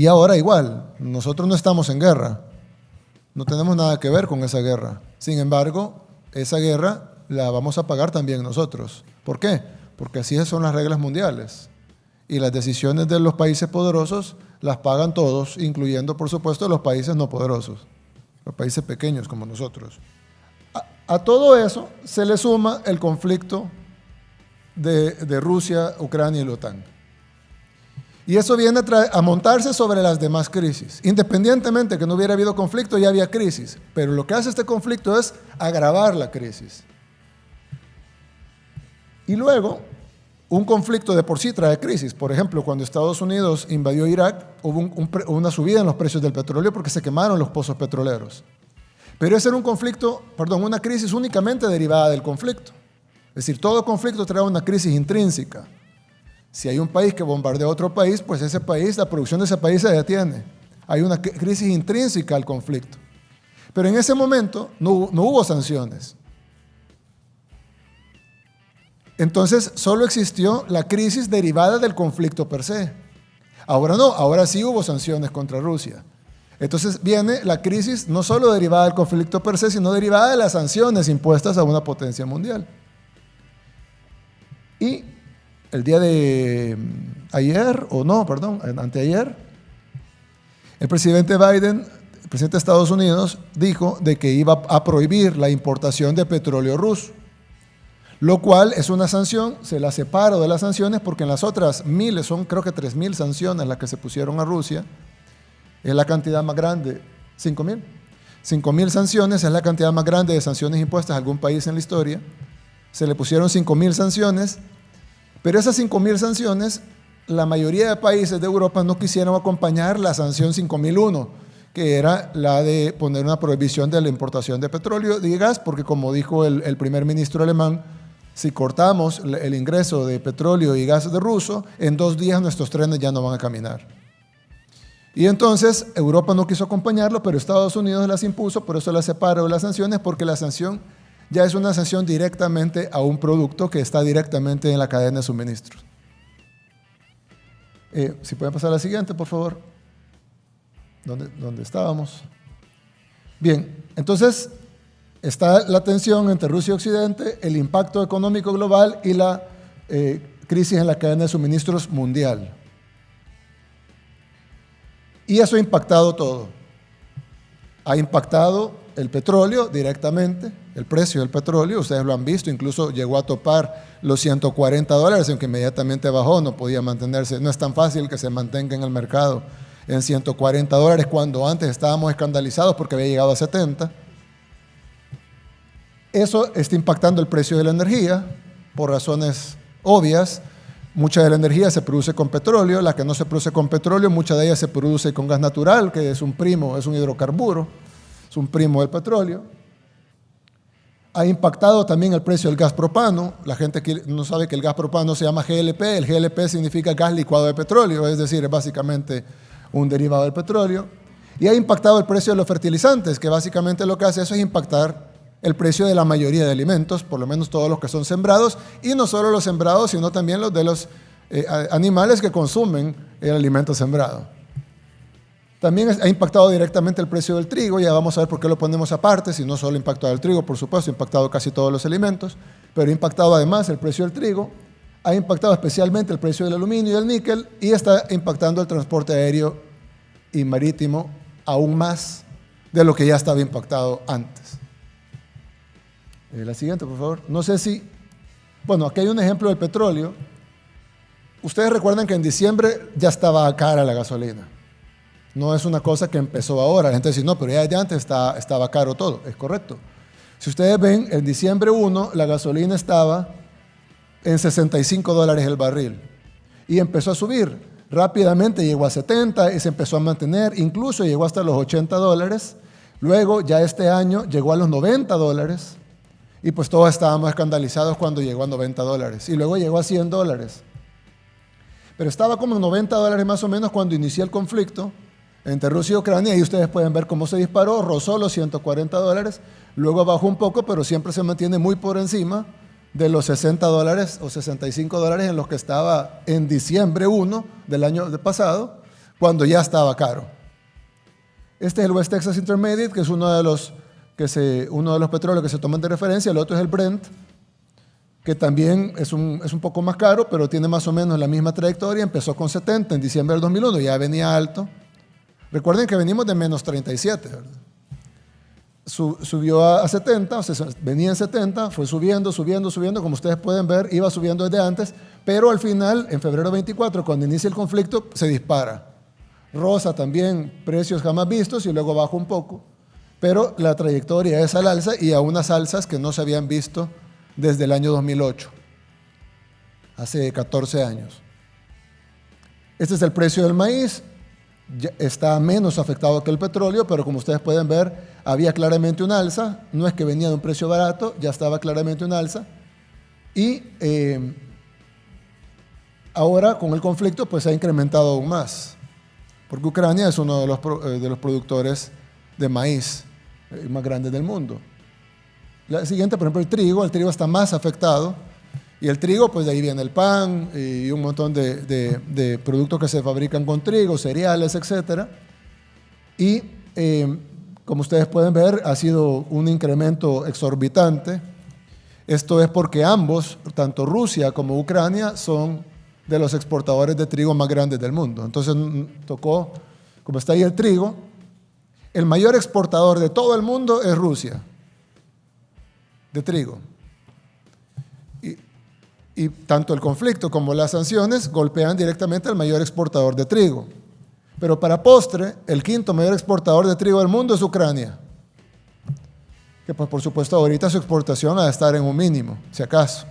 Y ahora igual, nosotros no estamos en guerra, no tenemos nada que ver con esa guerra. Sin embargo, esa guerra la vamos a pagar también nosotros. ¿Por qué? Porque así son las reglas mundiales. Y las decisiones de los países poderosos las pagan todos, incluyendo, por supuesto, los países no poderosos, los países pequeños como nosotros. A todo eso se le suma el conflicto de Rusia, Ucrania y la OTAN. Y eso viene a montarse sobre las demás crisis. Independientemente de que no hubiera habido conflicto, ya había crisis. Pero lo que hace este conflicto es agravar la crisis. Y luego, un conflicto de por sí trae crisis. Por ejemplo, cuando Estados Unidos invadió Irak, hubo una subida en los precios del petróleo porque se quemaron los pozos petroleros. Pero ese era una crisis únicamente derivada del conflicto. Es decir, todo conflicto trae una crisis intrínseca. Si hay un país que bombardea a otro país, pues ese país, la producción de ese país se detiene. Hay una crisis intrínseca al conflicto. Pero en ese momento no hubo sanciones. Entonces, solo existió la crisis derivada del conflicto per se. Ahora no, ahora sí hubo sanciones contra Rusia. Entonces viene la crisis no solo derivada del conflicto per se, sino derivada de las sanciones impuestas a una potencia mundial. Y el día de anteayer, el presidente Biden, el presidente de Estados Unidos, dijo de que iba a prohibir la importación de petróleo ruso, lo cual es una sanción. Se la separo de las sanciones porque en las otras miles, son creo que 3.000 sanciones las que se pusieron a Rusia, es la cantidad más grande, 5.000. 5.000 sanciones es la cantidad más grande de sanciones impuestas a algún país en la historia. Se le pusieron 5.000 sanciones, pero esas 5.000 sanciones, la mayoría de países de Europa no quisieron acompañar la sanción 5.001, que era la de poner una prohibición de la importación de petróleo y gas, porque como dijo el primer ministro alemán, si cortamos el ingreso de petróleo y gas de ruso, en 2 días nuestros trenes ya no van a caminar. Y entonces Europa no quiso acompañarlo, pero Estados Unidos las impuso, por eso las separó de las sanciones, porque la sanción ya es una sanción directamente a un producto que está directamente en la cadena de suministros. Si pueden pasar a la siguiente, por favor. ¿Dónde estábamos? Bien, entonces está la tensión entre Rusia y Occidente, el impacto económico global y la crisis en la cadena de suministros mundial. Y eso ha impactado todo. Ha impactado el petróleo directamente, el precio del petróleo, ustedes lo han visto, incluso llegó a topar los $140, aunque inmediatamente bajó, no podía mantenerse. No es tan fácil que se mantenga en el mercado en $140 cuando antes estábamos escandalizados porque había llegado a 70. Eso está impactando el precio de la energía por razones obvias. Mucha de la energía se produce con petróleo, la que no se produce con petróleo, mucha de ella se produce con gas natural, que es un hidrocarburo, es un primo del petróleo. Ha impactado también el precio del gas propano. La gente que no sabe que el gas propano se llama GLP. El GLP significa gas licuado de petróleo, es decir, es básicamente un derivado del petróleo. Y ha impactado el precio de los fertilizantes, que básicamente lo que hace eso es impactar el precio de la mayoría de alimentos, por lo menos todos los que son sembrados, y no solo los sembrados, sino también los de los animales que consumen el alimento sembrado. También ha impactado directamente el precio del trigo, ya vamos a ver por qué lo ponemos aparte, si no solo ha impactado el trigo, por supuesto, ha impactado casi todos los alimentos, pero ha impactado además el precio del trigo, ha impactado especialmente el precio del aluminio y el níquel, y está impactando el transporte aéreo y marítimo aún más de lo que ya estaba impactado antes. La siguiente, por favor. No sé si... Bueno, aquí hay un ejemplo del petróleo. Ustedes recuerdan que en diciembre ya estaba cara la gasolina. No es una cosa que empezó ahora. La gente dice, no, pero ya antes estaba caro todo. Es correcto. Si ustedes ven, en diciembre 1, la gasolina estaba en $65 el barril. Y empezó a subir. Rápidamente llegó a 70 y se empezó a mantener. Incluso llegó hasta los $80. Luego, ya este año, llegó a los $90. Y pues todos estábamos escandalizados cuando llegó a $90. Y luego llegó a $100. Pero estaba como en $90 más o menos cuando inició el conflicto entre Rusia y Ucrania. Y ustedes pueden ver cómo se disparó, rozó los $140. Luego bajó un poco, pero siempre se mantiene muy por encima de los $60 o $65 en los que estaba en diciembre 1 del año pasado, cuando ya estaba caro. Este es el West Texas Intermediate, que es uno de los petróleos que se toman de referencia. El otro es el Brent, que también es un poco más caro, pero tiene más o menos la misma trayectoria. Empezó con 70 en diciembre del 2001, ya venía alto. Recuerden que venimos de menos 37, ¿verdad? Subió a 70, o sea, venía en 70, fue subiendo, como ustedes pueden ver, iba subiendo desde antes, pero al final, en febrero 24, cuando inicia el conflicto, se dispara. Rosa también, precios jamás vistos y luego baja un poco, pero la trayectoria es al alza y a unas alzas que no se habían visto desde el año 2008, hace 14 años. Este es el precio del maíz. Ya está menos afectado que el petróleo, pero como ustedes pueden ver, había claramente un alza. No es que venía de un precio barato, ya estaba claramente un alza. Y ahora con el conflicto pues se ha incrementado aún más, porque Ucrania es uno de los productores de maíz más grandes del mundo. La siguiente, por ejemplo, el trigo está más afectado. Y el trigo, pues de ahí viene el pan y un montón de productos que se fabrican con trigo, cereales, etc. Y como ustedes pueden ver, ha sido un incremento exorbitante. Esto es porque ambos, tanto Rusia como Ucrania, son de los exportadores de trigo más grandes del mundo. Entonces tocó, como está ahí el trigo, el mayor exportador de todo el mundo es Rusia, de trigo. Y tanto el conflicto como las sanciones golpean directamente al mayor exportador de trigo. Pero para postre, el quinto mayor exportador de trigo del mundo es Ucrania. Que pues, por supuesto ahorita su exportación ha de estar en un mínimo, si acaso.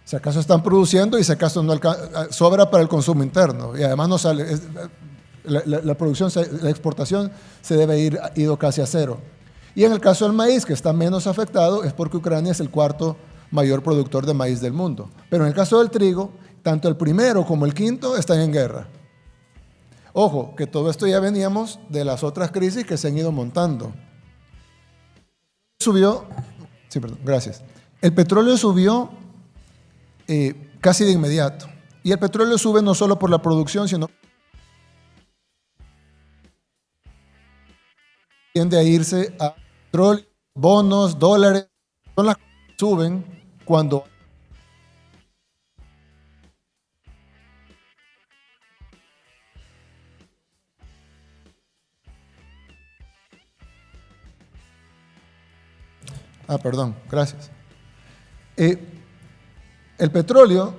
Si acaso están produciendo y si acaso no sobra para el consumo interno. Y además no sale, la producción, la exportación se debe ido casi a cero. Y en el caso del maíz, que está menos afectado, es porque Ucrania es el cuarto mayor productor de maíz del mundo. Pero en el caso del trigo, tanto el primero como el quinto están en guerra. Ojo, que todo esto ya veníamos de las otras crisis que se han ido montando. Gracias. El petróleo subió casi de inmediato. Y el petróleo sube no solo por la producción, sino tiende a irse a petróleo, bonos, dólares, son las que suben cuando perdón, gracias. El petróleo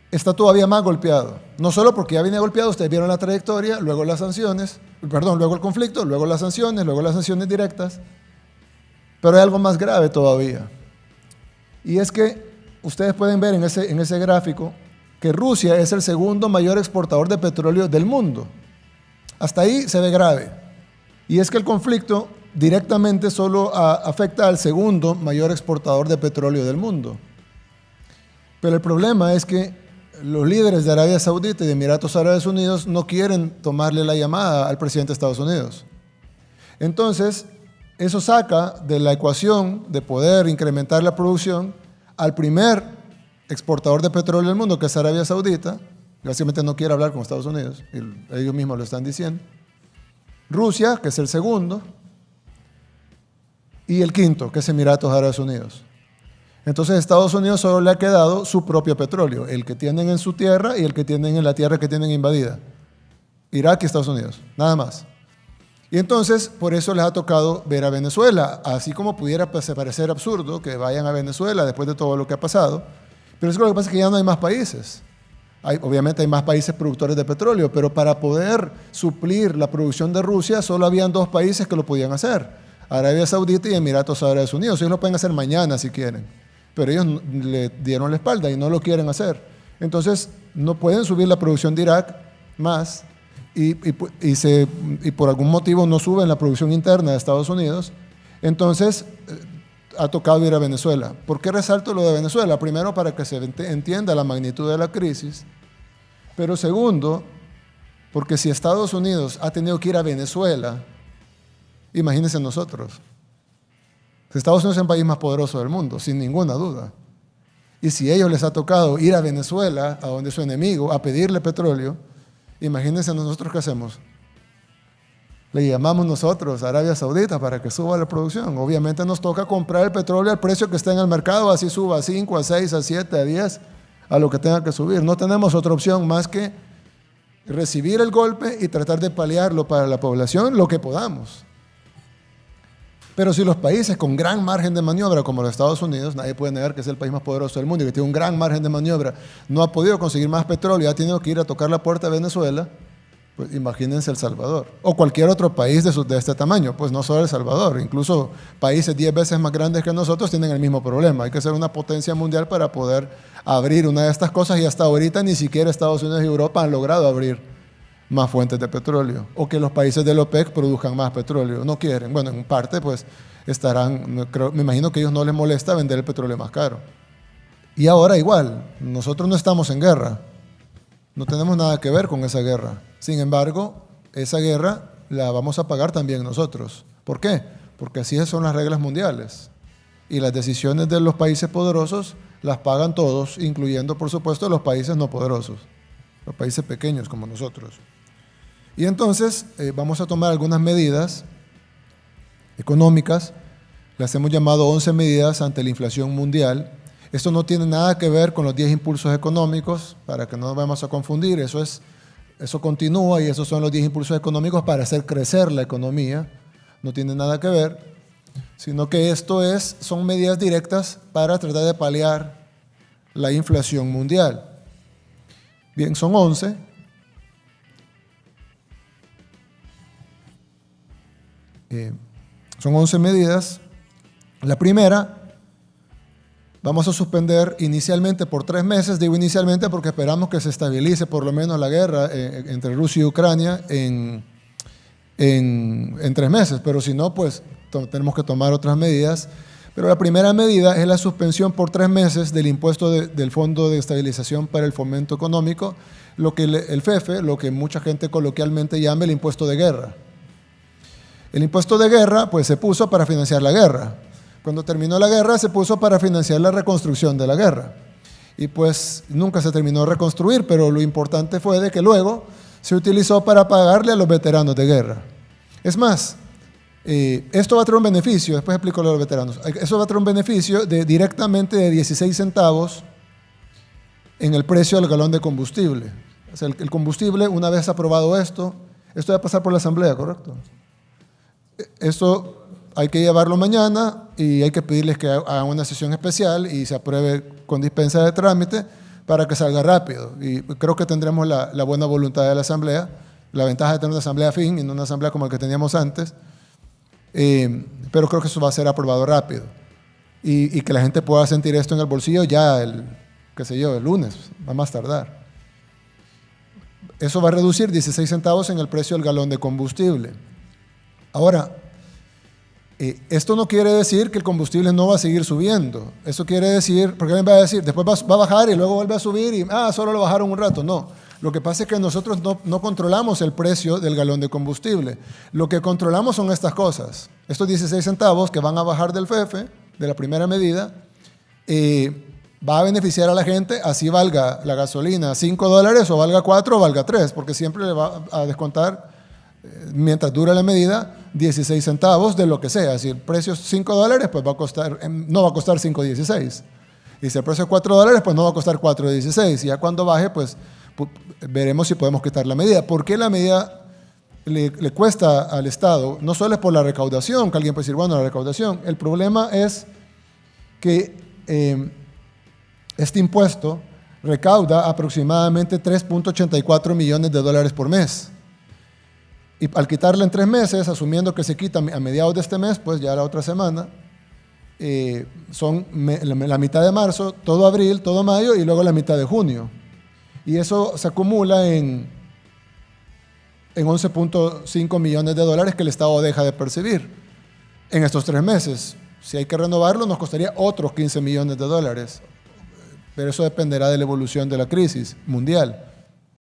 está todavía más golpeado, no solo porque ya viene golpeado, ustedes vieron la trayectoria, luego las sanciones, luego el conflicto, luego las sanciones directas, pero hay algo más grave todavía. Y es que ustedes pueden ver en ese gráfico que Rusia es el segundo mayor exportador de petróleo del mundo. Hasta ahí se ve grave. Y es que el conflicto directamente solo afecta al segundo mayor exportador de petróleo del mundo. Pero el problema es que los líderes de Arabia Saudita y de Emiratos Árabes Unidos no quieren tomarle la llamada al presidente de Estados Unidos. Entonces, eso saca de la ecuación de poder incrementar la producción al primer exportador de petróleo del mundo, que es Arabia Saudita. Básicamente no quiere hablar con Estados Unidos, y ellos mismos lo están diciendo. Rusia, que es el segundo, y el quinto, que es Emiratos Árabes Unidos. Entonces, a Estados Unidos solo le ha quedado su propio petróleo, el que tienen en su tierra y el que tienen en la tierra que tienen invadida. Irak y Estados Unidos, nada más. Y entonces, por eso les ha tocado ver a Venezuela, así como pudiera parecer absurdo que vayan a Venezuela después de todo lo que ha pasado, pero es que lo que pasa es que ya no hay más países. Obviamente hay más países productores de petróleo, pero para poder suplir la producción de Rusia solo habían dos países que lo podían hacer, Arabia Saudita y Emiratos Árabes Unidos. Ellos lo pueden hacer mañana si quieren, pero ellos le dieron la espalda y no lo quieren hacer. Entonces, no pueden subir la producción de Irak más, y por algún motivo no suben la producción interna de Estados Unidos. Entonces ha tocado ir a Venezuela. ¿Por qué resalto lo de Venezuela? Primero, para que se entienda la magnitud de la crisis, pero segundo, porque si Estados Unidos ha tenido que ir a Venezuela, imagínense nosotros. Estados Unidos es el país más poderoso del mundo, sin ninguna duda. Y si a ellos les ha tocado ir a Venezuela, a donde es su enemigo, a pedirle petróleo, Imagínense nosotros qué hacemos. Le llamamos nosotros a Arabia Saudita para que suba la producción. Obviamente nos toca comprar el petróleo al precio que está en el mercado, así suba a 5, a 6, a 7, a 10, a lo que tenga que subir. No tenemos otra opción más que recibir el golpe y tratar de paliarlo para la población lo que podamos. Pero si los países con gran margen de maniobra, como los Estados Unidos, nadie puede negar que es el país más poderoso del mundo y que tiene un gran margen de maniobra, no ha podido conseguir más petróleo y ha tenido que ir a tocar la puerta de Venezuela, pues imagínense El Salvador. O cualquier otro país de este tamaño, pues no solo El Salvador, incluso países 10 veces más grandes que nosotros tienen el mismo problema. Hay que ser una potencia mundial para poder abrir una de estas cosas y hasta ahorita ni siquiera Estados Unidos y Europa han logrado abrir más fuentes de petróleo, o que los países del OPEC produzcan más petróleo. No quieren. Bueno, en parte, pues, me imagino que a ellos no les molesta vender el petróleo más caro. Y ahora igual, nosotros no estamos en guerra. No tenemos nada que ver con esa guerra. Sin embargo, esa guerra la vamos a pagar también nosotros. ¿Por qué? Porque así son las reglas mundiales. Y las decisiones de los países poderosos las pagan todos, incluyendo, por supuesto, los países no poderosos, los países pequeños como nosotros. Y entonces vamos a tomar algunas medidas económicas, las hemos llamado 11 medidas ante la inflación mundial. Esto no tiene nada que ver con los 10 impulsos económicos, para que no nos vayamos a confundir, eso continúa y esos son los 10 impulsos económicos para hacer crecer la economía, no tiene nada que ver, sino que son medidas directas para tratar de paliar la inflación mundial. Bien, son 11. Son 11 medidas. La primera, vamos a suspender inicialmente por 3 meses. Digo inicialmente porque esperamos que se estabilice por lo menos la guerra entre Rusia y Ucrania en 3 meses. Pero si no, pues tenemos que tomar otras medidas. Pero la primera medida es la suspensión por 3 meses del impuesto del Fondo de Estabilización para el Fomento Económico, lo que el FEFE, lo que mucha gente coloquialmente llama el impuesto de guerra. El impuesto de guerra pues se puso para financiar la guerra. Cuando terminó la guerra se puso para financiar la reconstrucción de la guerra. Y pues nunca se terminó de reconstruir, pero lo importante fue de que luego se utilizó para pagarle a los veteranos de guerra. Es más, esto va a traer un beneficio, después explico lo de los veteranos. Eso va a traer un beneficio directamente de 16 centavos en el precio del galón de combustible. O sea, el combustible, una vez aprobado esto va a pasar por la Asamblea, ¿correcto? Esto hay que llevarlo mañana y hay que pedirles que hagan una sesión especial y se apruebe con dispensa de trámite para que salga rápido. Y creo que tendremos la buena voluntad de la Asamblea, la ventaja de tener una Asamblea fin y no una Asamblea como la que teníamos antes, pero creo que eso va a ser aprobado rápido y que la gente pueda sentir esto en el bolsillo ya el lunes, va a más tardar. Eso va a reducir 16 centavos en el precio del galón de combustible. Ahora, esto no quiere decir que el combustible no va a seguir subiendo. Eso quiere decir, porque alguien va a decir, después va a bajar y luego vuelve a subir y, solo lo bajaron un rato. No, lo que pasa es que nosotros no controlamos el precio del galón de combustible. Lo que controlamos son estas cosas. Estos 16 centavos que van a bajar del FEFE, de la primera medida, va a beneficiar a la gente, así valga la gasolina $5 o valga 4 o valga 3, porque siempre le va a descontar, mientras dura la medida, 16 centavos de lo que sea. Si el precio es $5, pues no va a costar 5.16. Y si el precio es $4, pues no va a costar 4.16. Y ya cuando baje, pues veremos si podemos quitar la medida. ¿Por qué la medida le cuesta al Estado? No solo es por la recaudación, que alguien puede decir, bueno, la recaudación. El problema es que este impuesto recauda aproximadamente $3.84 millones por mes. Y al quitarla en 3 meses, asumiendo que se quita a mediados de este mes, pues ya la otra semana, son la mitad de marzo, todo abril, todo mayo y luego la mitad de junio. Y eso se acumula en $11.5 millones que el Estado deja de percibir en estos 3 meses. Si hay que renovarlo, nos costaría otros $15 millones, pero eso dependerá de la evolución de la crisis mundial.